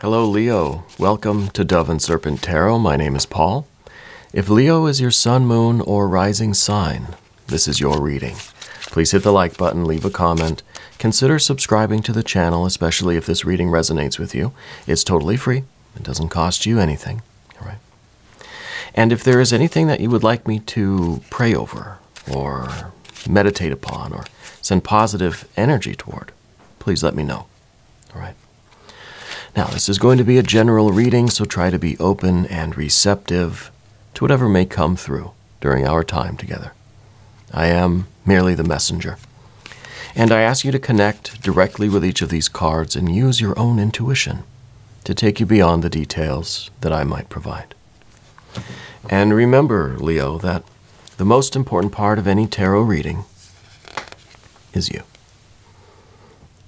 Hello Leo, welcome to Dove and Serpent Tarot. My name is Paul. If Leo is your sun, moon, or rising sign, this is your reading. Please hit the like button, leave a comment. Consider subscribing to the channel, especially if this reading resonates with you. It's totally free. It doesn't cost you anything. All right. And if there is anything that you would like me to pray over or meditate upon or send positive energy toward, please let me know. All right. Now, this is going to be a general reading, so try to be open and receptive to whatever may come through during our time together. I am merely the messenger. And I ask you to connect directly with each of these cards and use your own intuition to take you beyond the details that I might provide. And remember, Leo, that the most important part of any tarot reading is you.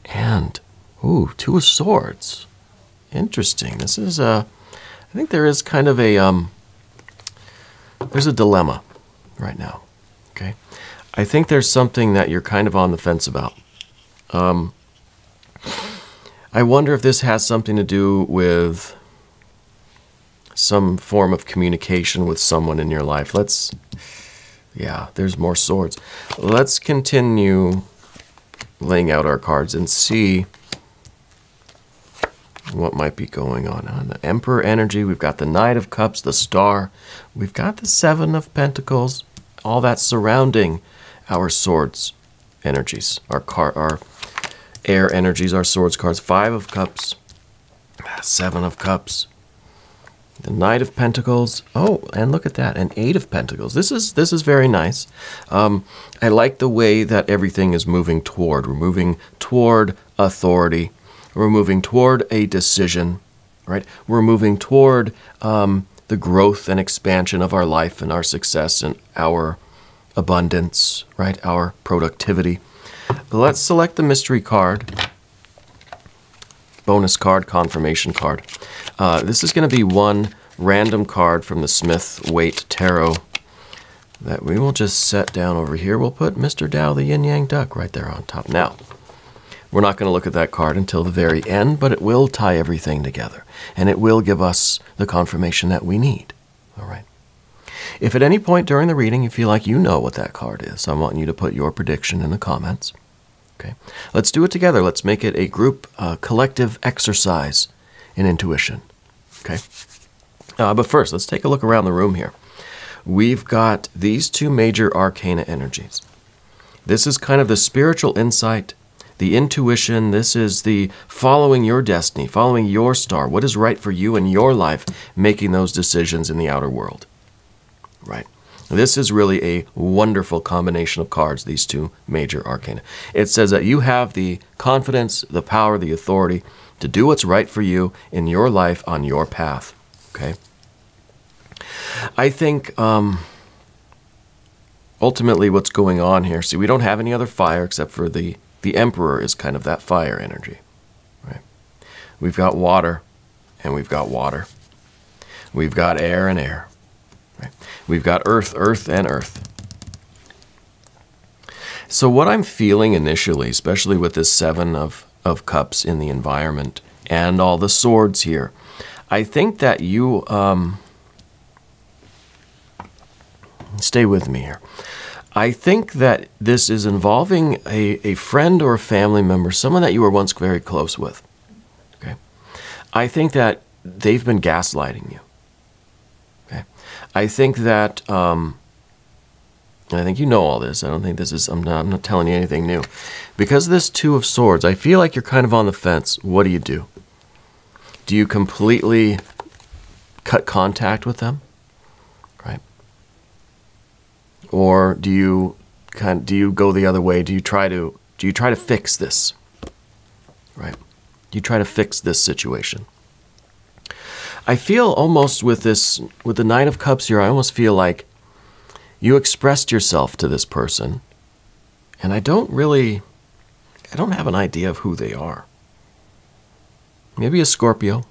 And, ooh, Two of Swords. Interesting. This is I think there is kind of a, there's a dilemma right now, okay? I think there's something that you're kind of on the fence about. I wonder if this has something to do with some form of communication with someone in your life. Yeah, there's more swords. Let's continue laying out our cards and see what might be going on. The Emperor energy, we've got the Knight of Cups, the Star, we've got the Seven of Pentacles, all that surrounding our swords energies, our air energies, our swords cards. Five of Cups, Seven of Cups, the Knight of Pentacles. Oh, and look at that, an Eight of Pentacles. This is very nice. I like the way that everything is moving toward. We're moving toward authority. We're moving toward a decision, right? We're moving toward the growth and expansion of our life and our success and our abundance, right? Our productivity. Let's select the mystery card, bonus card, confirmation card. This is going to be one random card from the Smith-Waite Tarot that we will just set down over here. We'll put Mr. Tao, the yin-yang duck, right there on top. Now, we're not going to look at that card until the very end, but it will tie everything together, and it will give us the confirmation that we need. All right. If at any point during the reading you feel like you know what that card is, I want you to put your prediction in the comments. Okay. Let's do it together. Let's make it a group, collective exercise in intuition. Okay. But first, let's take a look around the room here. We've got these two major arcana energies. This is kind of the spiritual insight, the intuition. This is the following your destiny, following your star, what is right for you in your life, making those decisions in the outer world. Right. This is really a wonderful combination of cards, these two major arcana. It says that you have the confidence, the power, the authority to do what's right for you in your life on your path. Okay. I think ultimately what's going on here, see, we don't have any other fire except for the Emperor is kind of that fire energy, right? We've got water, and we've got water. We've got air and air, right? We've got earth, earth, and earth. So what I'm feeling initially, especially with this Seven of Cups in the environment and all the swords here, I think that you, stay with me here. I think that this is involving a friend or a family member, someone that you were once very close with. Okay, I think that they've been gaslighting you. Okay, I think that I think you know all this. I don't think this is. I'm not telling you anything new. Because of this Two of Swords, I feel like you're kind of on the fence. What do you do? Do you completely cut contact with them? Right? Or do you go the other way? Do you try to fix this? Right? Do you try to fix this situation? I feel almost with the Nine of Cups here, I almost feel like you expressed yourself to this person, and I don't have an idea of who they are. Maybe a Scorpio.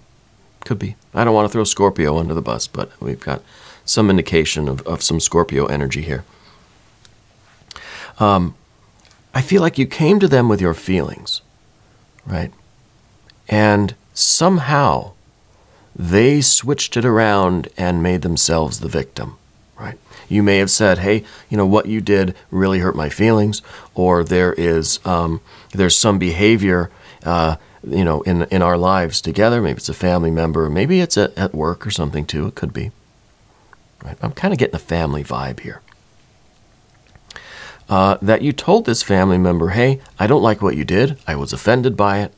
Could be. I don't want to throw Scorpio under the bus, but we've got some indication of some Scorpio energy here. I feel like you came to them with your feelings, right? And somehow they switched it around and made themselves the victim, right? You may have said, hey, what you did really hurt my feelings, or there's some behavior, in our lives together. Maybe it's a family member, maybe it's at work or something too. It could be, right? I'm kind of getting a family vibe here. That you told this family member, hey, I don't like what you did. I was offended by it.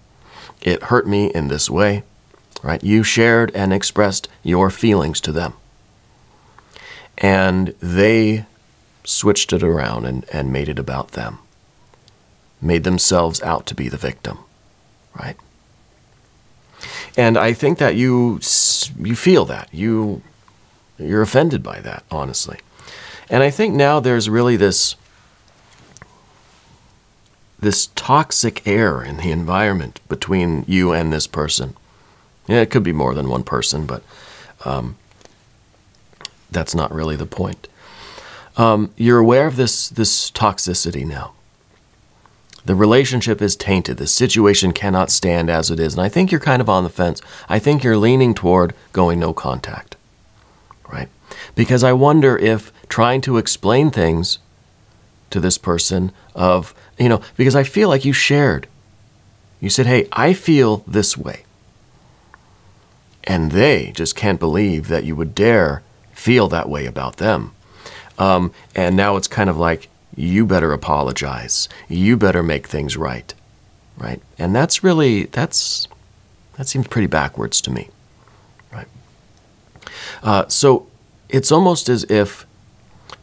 It hurt me in this way, right? You shared and expressed your feelings to them. And they switched it around and made it about them. Made themselves out to be the victim, right? And I think that you feel that. You're offended by that, honestly. And I think now there's really this toxic air in the environment between you and this person. Yeah, it could be more than one person, but that's not really the point. You're aware of this toxicity now. The relationship is tainted. The situation cannot stand as it is. And I think you're kind of on the fence. I think you're leaning toward going no contact, right? Because I wonder if trying to explain things to this person because I feel like you shared. You said, hey, I feel this way. And they just can't believe that you would dare feel that way about them. And now it's kind of like, you better apologize. You better make things right. Right? And that seems pretty backwards to me. Right? So it's almost as if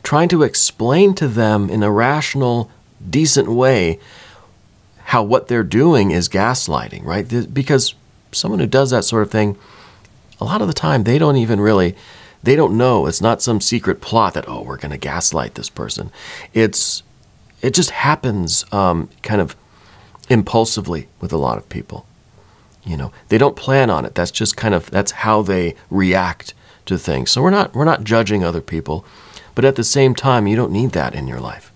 trying to explain to them in a rational, decent way how what they're doing is gaslighting, right? Because someone who does that sort of thing, a lot of the time they don't know. It's not some secret plot that, oh, we're going to gaslight this person. It just happens kind of impulsively with a lot of people. They don't plan on it. That's how they react to things. So we're not judging other people, but at the same time, you don't need that in your life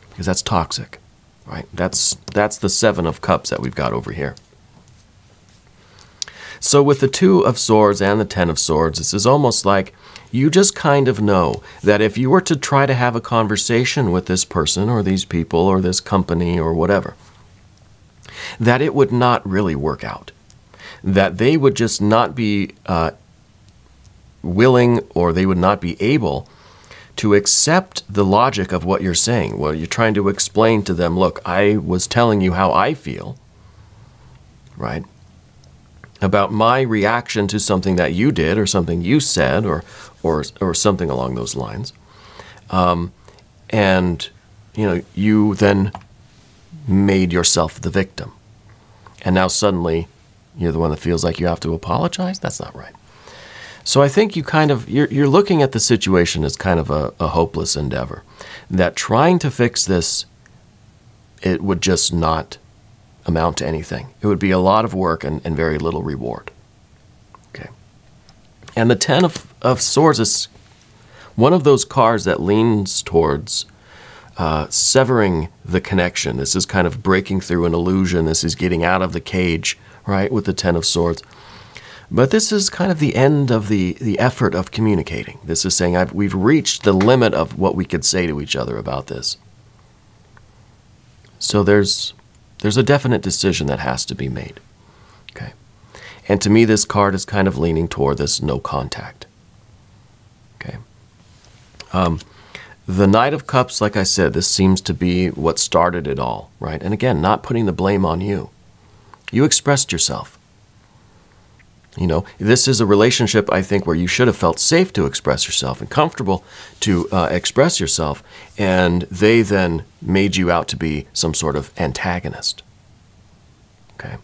because that's toxic, right? That's the Seven of Cups that we've got over here. So with the Two of Swords and the Ten of Swords, this is almost like you just kind of know that if you were to try to have a conversation with this person or these people or this company or whatever, that it would not really work out. That they would just not be willing, or they would not be able to accept the logic of what you're saying. Well, you're trying to explain to them, look, I was telling you how I feel, right? About my reaction to something that you did or something you said or something along those lines. And, you then made yourself the victim. And now suddenly you're the one that feels like you have to apologize? That's not right. So I think you're looking at the situation as kind of a hopeless endeavor. That trying to fix this, it would just not amount to anything. It would be a lot of work and very little reward. Okay. And the Ten of Swords is one of those cards that leans towards severing the connection. This is kind of breaking through an illusion. This is getting out of the cage, right, with the Ten of Swords. But this is kind of the end of the effort of communicating. This is saying we've reached the limit of what we could say to each other about this. So there's a definite decision that has to be made. Okay. And to me, this card is kind of leaning toward this no contact. Okay. The Knight of Cups, like I said, this seems to be what started it all, right? And again, not putting the blame on you. You expressed yourself. This is a relationship, I think, where you should have felt safe to express yourself and comfortable to express yourself, and they then made you out to be some sort of antagonist. Okay.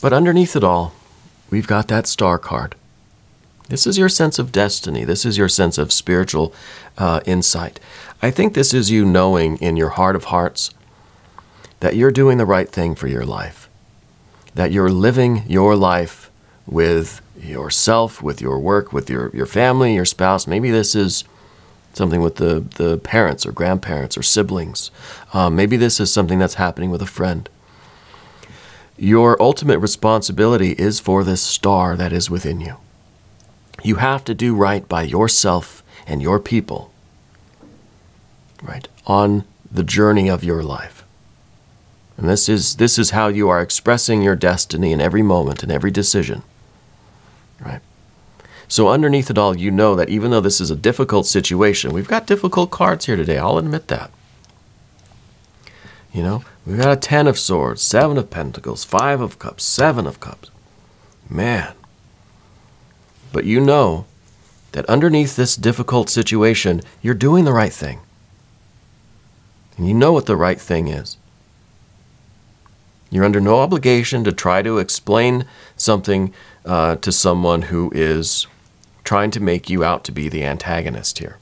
But underneath it all, we've got that Star card. This is your sense of destiny. This is your sense of spiritual insight. I think this is you knowing in your heart of hearts that you're doing the right thing for your life. That you're living your life with yourself, with your work, with your family, your spouse. Maybe this is something with the parents or grandparents or siblings. Maybe this is something that's happening with a friend. Your ultimate responsibility is for this star that is within you. You have to do right by yourself and your people, right, on the journey of your life. And this is how you are expressing your destiny in every moment and every decision, right? So underneath it all, you know that even though this is a difficult situation, we've got difficult cards here today, I'll admit that. You know, we've got a 10 of Swords, 7 of Pentacles, 5 of Cups, 7 of Cups. Man. But you know that underneath this difficult situation, you're doing the right thing. And you know what the right thing is. You're under no obligation to try to explain something to someone who is trying to make you out to be the antagonist here.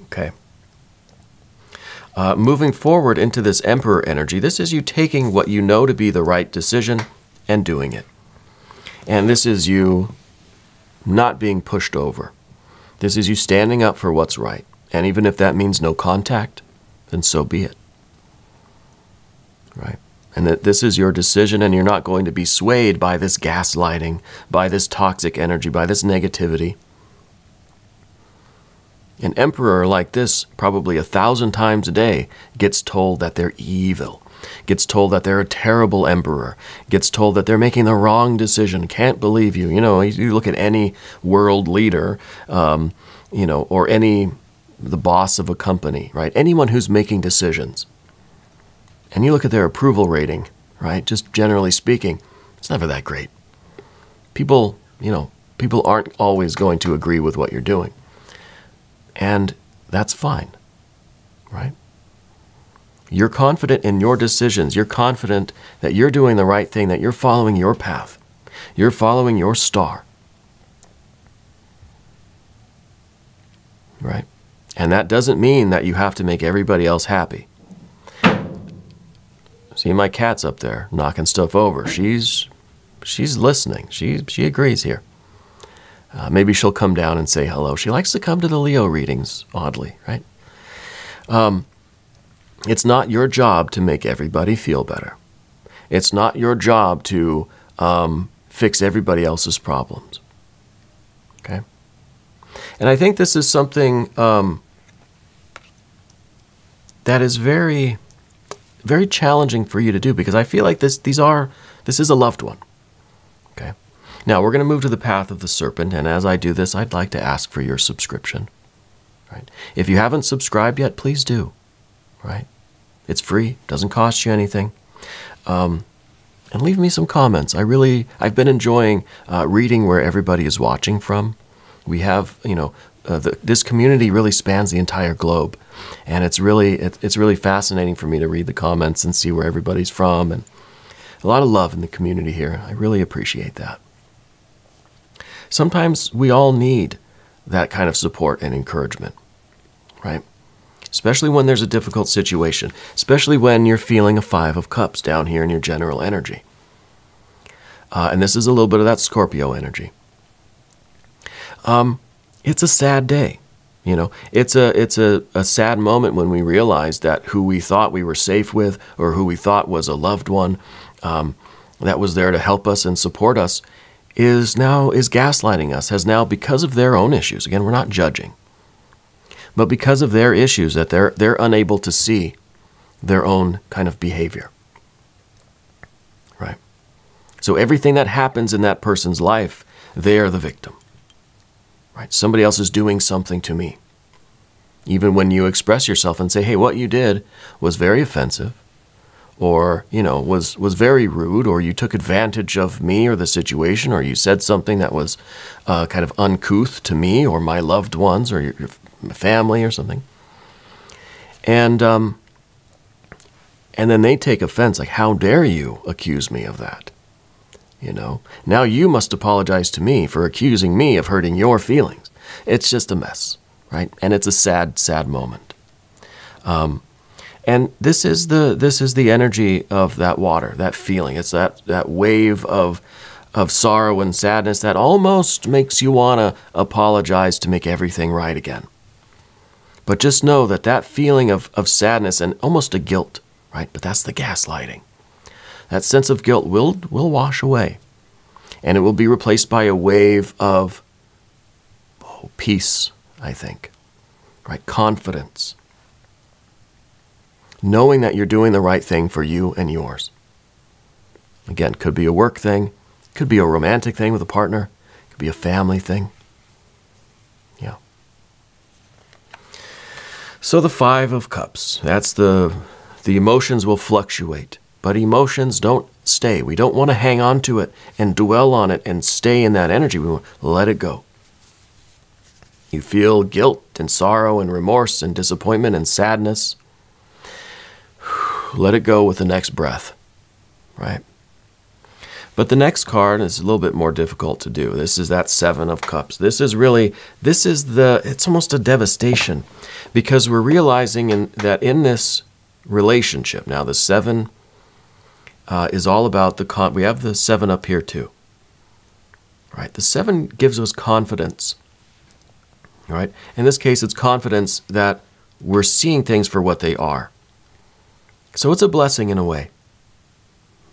Okay. Moving forward into this Emperor energy, this is you taking what you know to be the right decision and doing it. And this is you not being pushed over. This is you standing up for what's right. And even if that means no contact, then so be it. Right? And that this is your decision, and you're not going to be swayed by this gaslighting, by this toxic energy, by this negativity. An emperor like this, probably 1,000 times a day, gets told that they're evil, gets told that they're a terrible emperor, gets told that they're making the wrong decision, can't believe you. You know, you look at any world leader, you know, or the boss of a company, right? Anyone who's making decisions. And you look at their approval rating, right? Just generally speaking, it's never that great. People, you know, people aren't always going to agree with what you're doing. And that's fine, right? You're confident in your decisions. You're confident that you're doing the right thing, that you're following your path. You're following your star. Right? And that doesn't mean that you have to make everybody else happy. See, my cat's up there knocking stuff over. She's listening. She agrees here. Maybe she'll come down and say hello. She likes to come to the Leo readings, oddly, right? It's not your job to make everybody feel better. It's not your job to fix everybody else's problems. Okay? And I think this is something that is very, very challenging for you to do, because I feel like this is a loved one. Okay? Now, we're going to move to the path of the serpent, and as I do this, I'd like to ask for your subscription. Right? If you haven't subscribed yet, please do. Right? It's free, doesn't cost you anything. And leave me some comments. I've been enjoying reading where everybody is watching from. We have, you know, this community really spans the entire globe, and it's really fascinating for me to read the comments and see where everybody's from, and a lot of love in the community here. I really appreciate that. Sometimes we all need that kind of support and encouragement, right? Especially when there's a difficult situation, especially when you're feeling a 5 of Cups down here in your general energy. And this is a little bit of that Scorpio energy. It's a sad day. You know, it's a sad moment when we realize that who we thought we were safe with, or who we thought was a loved one that was there to help us and support us, is gaslighting us, has now, because of their own issues, again, we're not judging, but because of their issues, that they're unable to see their own kind of behavior. Right? So everything that happens in that person's life, they're the victim. Right? Somebody else is doing something to me. Even when you express yourself and say, hey, what you did was very offensive, or, you know, was very rude, or you took advantage of me or the situation, or you said something that was kind of uncouth to me or my loved ones or your family or something. And then they take offense, like, how dare you accuse me of that? You know, now you must apologize to me for accusing me of hurting your feelings. It's just a mess, right? And it's a sad, sad moment. And this is the energy of that water, that feeling. It's that wave of sorrow and sadness that almost makes you want to apologize to make everything right again. But just know that feeling of sadness and almost a guilt, right? But that's the gaslighting. that sense of guilt will wash away. And it will be replaced by a wave of peace, I think. Right? Confidence. Knowing that you're doing the right thing for you and yours. Again, could be a work thing, could be a romantic thing with a partner, could be a family thing. Yeah. So the Five of Cups, that's the emotions will fluctuate, but emotions don't stay. We don't want to hang on to it and dwell on it and stay in that energy. We want to let it go. You feel guilt and sorrow and remorse and disappointment and sadness. Let it go with the next breath, right? But the next card is a little bit more difficult to do. This is that Seven of Cups. It's almost a devastation, because we're realizing that in this relationship, now the Seven is all about we have the Seven up here too, right? The Seven gives us confidence, right? In this case, it's confidence that we're seeing things for what they are. So it's a blessing in a way,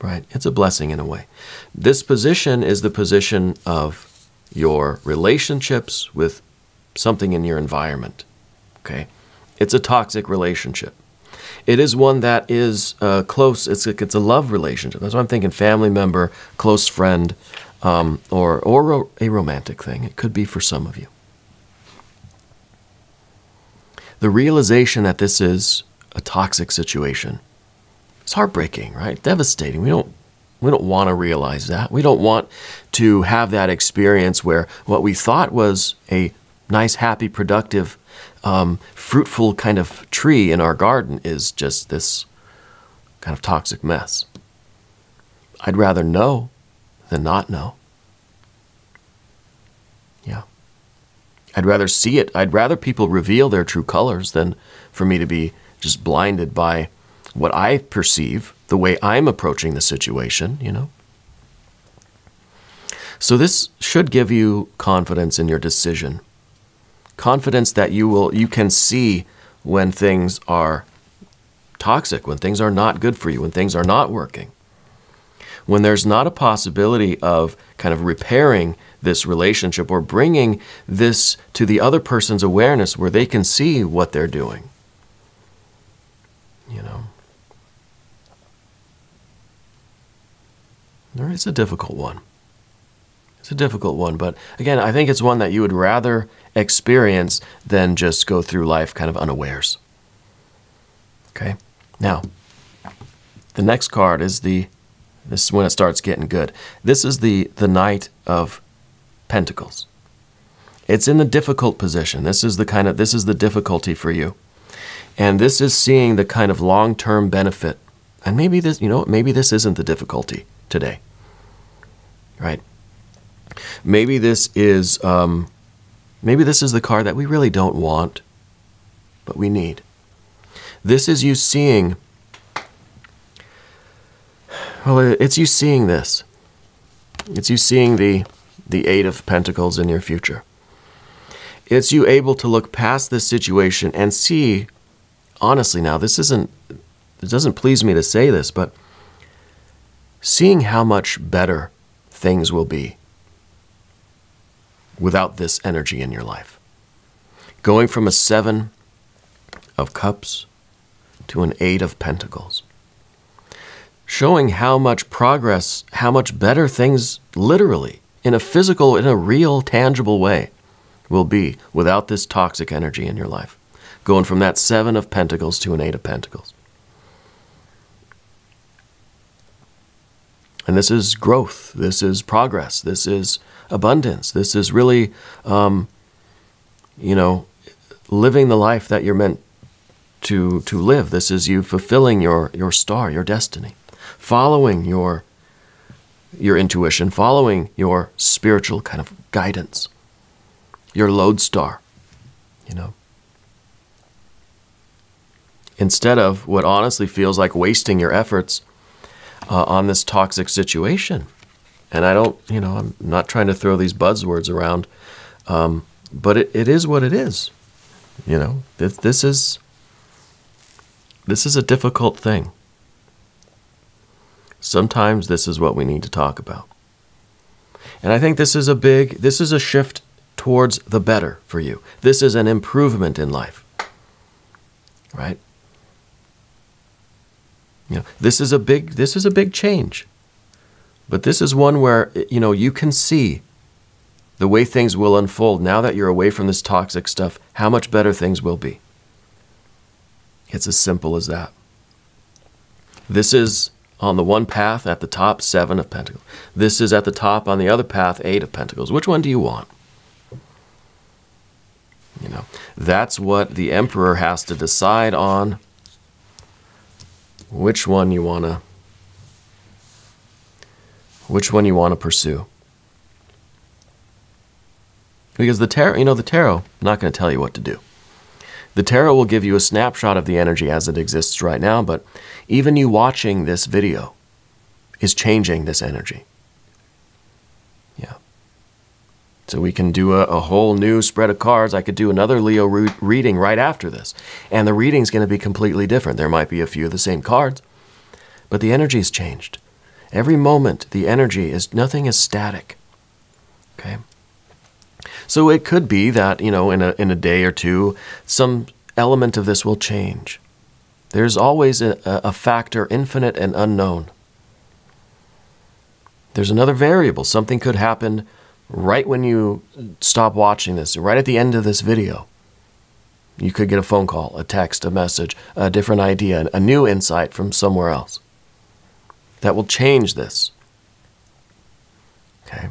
right? It's a blessing in a way. This position is the position of your relationships with something in your environment, okay? It's a toxic relationship. It is one that is close. It's a love relationship. That's why I'm thinking family member, close friend, or a romantic thing. It could be for some of you. The realization that this is a toxic situation, it's heartbreaking, right? Devastating. We don't want to realize that. We don't want to have that experience where what we thought was a nice, happy, productive, fruitful kind of tree in our garden is just this kind of toxic mess. I'd rather know than not know. Yeah. I'd rather see it. I'd rather people reveal their true colors than for me to be just blinded by what I perceive, the way I'm approaching the situation, you know. So this should give you confidence in your decision. Confidence that you can see when things are toxic, when things are not good for you, when things are not working. When there's not a possibility of kind of repairing this relationship or bringing this to the other person's awareness where they can see what they're doing. You know. It's a difficult one. It's a difficult one, but again, I think it's one that you would rather experience than just go through life kind of unawares. Okay? Now, the next card is this is when it starts getting good. This is the Knight of Pentacles. It's in the difficult position. This is the difficulty for you. And this is seeing the kind of long-term benefit. And maybe maybe this isn't the difficulty today, right? Maybe this is the card that we really don't want, but we need. This is you seeing. Well, it's you seeing this. It's you seeing the Eight of Pentacles in your future. It's you able to look past this situation and see. Honestly, now it doesn't please me to say this, but seeing how much better things will be without this energy in your life. Going from a Seven of Cups to an Eight of Pentacles. Showing how much progress, how much better things literally, in a real, tangible way will be without this toxic energy in your life. Going from that Seven of Pentacles to an Eight of Pentacles. And this is growth. This is progress. This is abundance. This is really, living the life that you're meant to live. This is you fulfilling your star, your destiny. Following your intuition. Following your spiritual kind of guidance. Your lodestar, Instead of what honestly feels like wasting your efforts on this toxic situation. And I'm not trying to throw these buzzwords around, but it is what it is. This is a difficult thing. Sometimes this is what we need to talk about. And I think this is a shift towards the better for you. This is an improvement in life, right? You know, this is a big change. But this is one where, you know, you can see the way things will unfold now that you're away from this toxic stuff, how much better things will be. It's as simple as that. This is on the one path at the top, 7 of Pentacles. This is at the top on the other path, 8 of Pentacles. Which one do you want? You know, that's what the Emperor has to decide on. Which one you want to pursue. Because the tarot, you know, the tarot, I'm not going to tell you what to do. The tarot will give you a snapshot of the energy as it exists right now, but even you watching this video is changing this energy. Yeah. So we can do a whole new spread of cards. I could do another Leo reading right after this, and the reading's going to be completely different. There might be a few of the same cards, but the energy has changed. Every moment, the energy is, nothing is static. Okay? So it could be that, you know, in a day or two, some element of this will change. There's always a factor, infinite and unknown. There's another variable. Something could happen right when you stop watching this, right at the end of this video. You could get a phone call, a text, a message, a different idea, a new insight from somewhere else that will change this. Okay?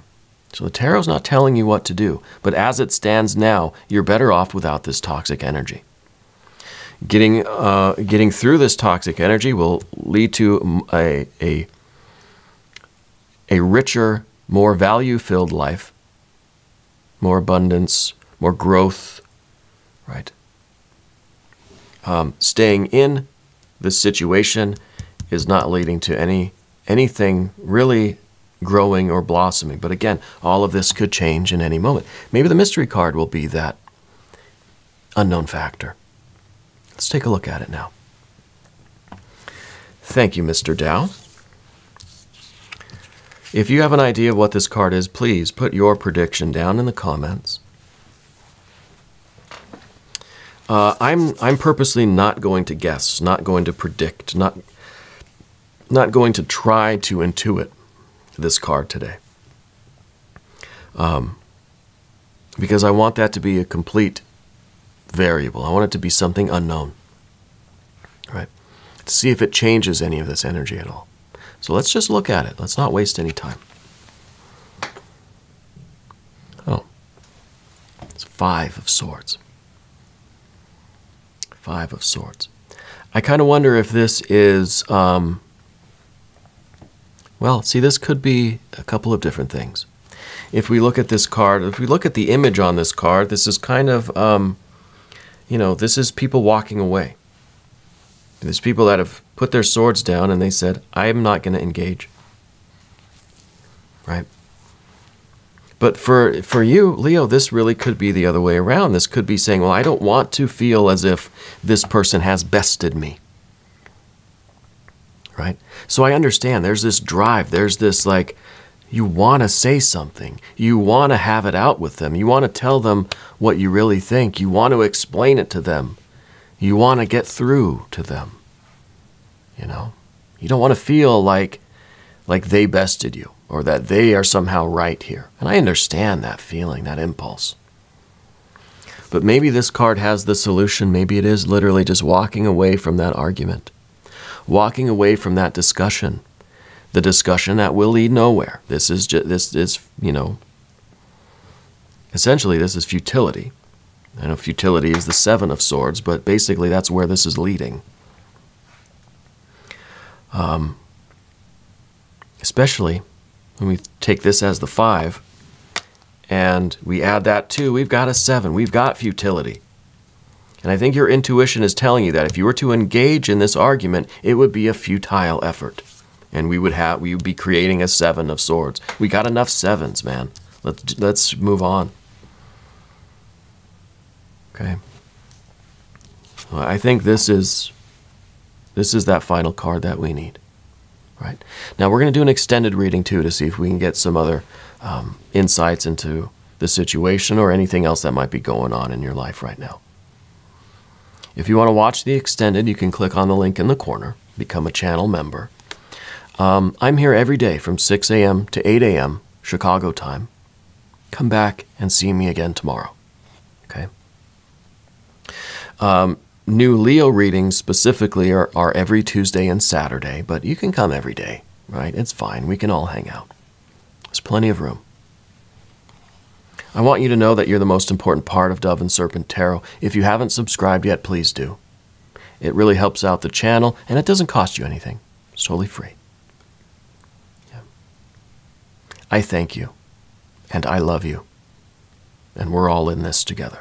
So the tarot's not telling you what to do, but as it stands now, you're better off without this toxic energy. Getting through this toxic energy will lead to a richer, more value-filled life, more abundance, more growth, right? Staying in this situation is not leading to anything really growing or blossoming. But again, all of this could change in any moment. Maybe the mystery card will be that unknown factor. Let's take a look at it now. Thank you, Mr. Tao. If you have an idea of what this card is, please put your prediction down in the comments. I'm purposely not going to guess, not going to predict, not going to try to intuit this card today. Because I want that to be a complete variable. I want it to be something unknown. Right? To see if it changes any of this energy at all. So let's just look at it. Let's not waste any time. Oh. It's 5 of Swords. 5 of Swords. I kind of wonder if this is... well, see, this could be a couple of different things. If we look at this card, if we look at the image on this card, this is kind of, you know, this is people walking away. There's people that have put their swords down and they said, I am not going to engage. Right? But for you, Leo, this really could be the other way around. This could be saying, well, I don't want to feel as if this person has bested me. Right? So I understand there's this drive, there's this like, you want to say something, you want to have it out with them, you want to tell them what you really think, you want to explain it to them, you want to get through to them, you know? You don't want to feel like they bested you or that they are somehow right here. And I understand that feeling, that impulse. But maybe this card has the solution. Maybe it is literally just walking away from that argument. Walking away from that discussion, the discussion that will lead nowhere. This is you know, essentially this is futility. I know futility is the 7 of Swords, but basically that's where this is leading. Especially when we take this as the 5 and we add that 2, we've got a 7. We've got futility. And I think your intuition is telling you that if you were to engage in this argument, it would be a futile effort. And we would be creating a 7 of Swords. We got enough 7s, man. Let's move on. Okay. Well, I think this is that final card that we need. right? Now, we're going to do an extended reading, too, to see if we can get some other insights into the situation or anything else that might be going on in your life right now. If you want to watch the extended, you can click on the link in the corner, become a channel member. I'm here every day from 6 a.m. to 8 a.m. Chicago time. Come back and see me again tomorrow. Okay? New Leo readings specifically are every Tuesday and Saturday, but you can come every day, right? It's fine. We can all hang out. There's plenty of room. I want you to know that you're the most important part of Dove and Serpent Tarot. If you haven't subscribed yet, please do. It really helps out the channel, and it doesn't cost you anything. It's totally free. Yeah. I thank you, and I love you, and we're all in this together.